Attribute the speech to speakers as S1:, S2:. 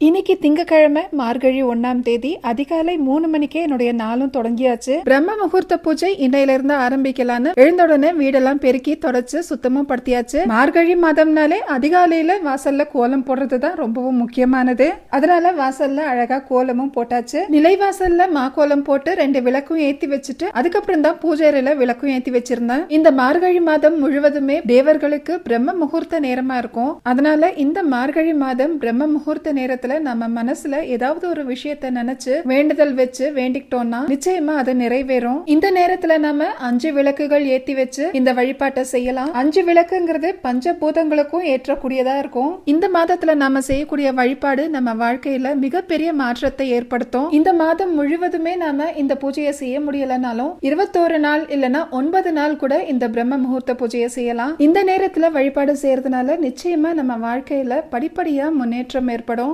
S1: இன்னைக்கு திங்கக்கிழமை மார்கழி 1ஆம் தேதி அதிகாலை 3 மணிக்கே என்னுடைய நாளும் தொடங்கியாச்சு. பிரம்ம முகூர்த்த பூஜை இன்னையில இருந்து ஆரம்பிக்கலான்னு எழுந்தவுடனே வீடெல்லாம் பெருக்கி தொடச்சு சுத்தமும் படுத்தியாச்சு. மார்கழி மாதம்னாலே அதிகாலையில வாசல்ல கோலம் போடுறதுதான் ரொம்பவும் முக்கியமானது. அதனால வாசல்ல அழகா கோலமும் போட்டாச்சு. நிலைவாசல்ல மாக்கோலம் போட்டு 2 விளக்கும் ஏத்தி வச்சுட்டு அதுக்கப்புறம் தான் பூஜையில விளக்கும் ஏத்தி வச்சிருந்தேன். இந்த மார்கழி மாதம் முழுவதுமே தேவர்களுக்கு பிரம்ம முகூர்த்த நேரமா இருக்கும். அதனால இந்த மார்கழி மாதம் பிரம்ம முகூர்த்த நேரத்துல நம்ம மனசுல ஏதாவது ஒரு விஷயத்தை நினைச்சு வேண்டுதல் வச்சு வேண்டிக்கிட்டோம்னா நிச்சயமா அது நிறைவேறும். இந்த நேரத்துல நாம 5 விளக்குகள் ஏத்தி வச்சு இந்த வழிபாட்டை செய்யலாம். 5 விளக்குங்கிறது பஞ்சபூதங்களுக்கும் ஏற்றக்கூடியதா இருக்கும். இந்த மாதத்துல நாம செய்யக்கூடிய வழிபாடு நம்ம வாழ்க்கையில மிகப்பெரிய மாற்றத்தை ஏற்படுத்தும். இந்த மாதம் முழுவதுமே நாம இந்த பூஜையை செய்ய முடியலனாலும் 21 நாள் இல்லனா 9 நாள் கூட இந்த பிரம்ம முகூர்த்த பூஜையை செய்யலாம். இந்த நேரத்துல வழிபாடு செய்யறதுனால நிச்சயமா நம்ம வாழ்க்கையில படிப்படியா முன்னேற்றம் ஏற்படும்.